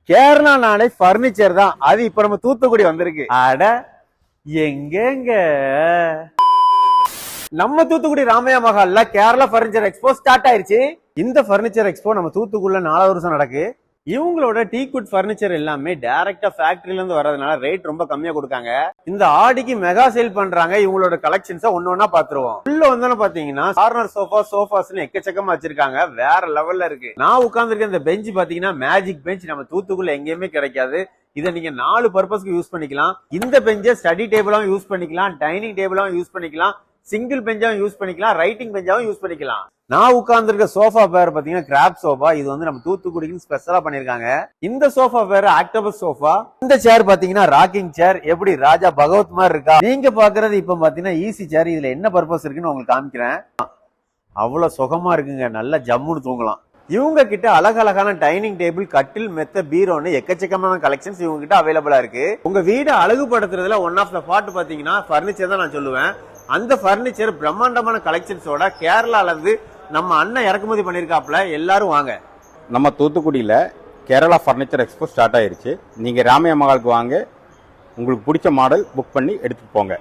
கேரளா நாளை பர்னிச்சர் தான். அது இப்ப நம்ம தூத்துக்குடி வந்திருக்கு. அட எங்க நம்ம தூத்துக்குடி ராமையா மஹால்ல கேரளா பர்னிச்சர் எக்ஸ்போ ஸ்டார்ட் ஆயிருச்சு. இந்த பர்னிச்சர் எக்ஸ்போ நம்ம தூத்துக்குடில 4 வருஷம் நடக்கு. இவங்களோட டீக்வுட் பர்னிச்சர் எல்லாமே டைரக்டா ஃபேக்டரியில இருந்து வரதுனால ரேட் ரொம்ப கம்மியா கொடுக்காங்க. இந்த ஆடிக்கு மெகா சேல் பண்றாங்க. இவங்களோட கலெக்ஷன்ஸை ஒன்னொன்னா பாத்துருவோம். உள்ள வந்தோன்னு பாத்தீங்கன்னா கார்னர் சோஃபாஸ்னு எக்கச்சக்கமா வச்சிருக்காங்க. வேற லெவல்ல இருக்கு. நான் உட்கார்ந்துருக்க இந்த பெஞ்ச் பாத்தீங்கன்னா மேஜிக் பெஞ்ச். நம்ம தூத்துக்குள்ள எங்கேயுமே கிடைக்காது. இதை நீங்க 4 பர்பஸ்க்கு யூஸ் பண்ணிக்கலாம். இந்த பெஞ்சை ஸ்டடி டேபிளாவும் யூஸ் பண்ணிக்கலாம், டைனிங் டேபிளாவும் யூஸ் பண்ணிக்கலாம், சிங்கிள் பெஞ்சாவும் யூஸ் பண்ணிக்கலாம், ரைட்டிங் பெஞ்சாவும் யூஸ் பண்ணிக்கலாம். நான் உட்கார்ந்துருக்க சோஃபா பேர் பாத்தீங்கன்னா கிராப் சோஃபா. இது வந்து நம்ம தூத்துக்குடிக்கு ஸ்பெஷலா பண்ணிருக்காங்க. இந்த சோஃபா பேர் ஆக்டோபஸ் சோஃபா. இந்த சேர் பாத்தீங்கன்னா ராக்கிங் சேர். எப்படி ராஜா பகவத் மாதிரி இருக்கா? நீங்க பாக்குறது இப்ப பாத்தீங்கன்னா ஈஸி சேர். இதுல என்ன பர்பஸ் இருக்குன்னு உங்களுக்கு காமிக்கிறேன். அவ்வளவு சுகமா இருக்குங்க. நல்லா ஜம்முன்னு தூங்கலாம். இவங்க கிட்ட அழகழகான டைனிங் டேபிள், கட்டில், மெத்த, பீரோன்னு எக்கச்சக்கமான கலெக்ஷன்ஸ் இவங்க கிட்ட அவைலபிளா இருக்கு. உங்க வீடை அழகுபடுத்துறதுல ஒன் ஆஃப் த பார்ட் பாத்தீங்கன்னா பர்னிச்சர் தான் நான் சொல்லுவேன். அந்த பர்னிச்சர் பிரம்மாண்டமான கலெக்ஷன்ஸோட கேரளால இருந்து நம்ம அண்ணன் இறக்குமதி பண்ணிருக்காப்ல. எல்லாரும் வாங்க. நம்ம தூத்துக்குடியில கேரளா பர்னிச்சர் எக்ஸ்போ ஸ்டார்ட் ஆயிருச்சு. நீங்க ராமையா மஹாலுக்கு வாங்க. உங்களுக்கு பிடிச்ச மாடல் புக் பண்ணி எடுத்துட்டு போங்க.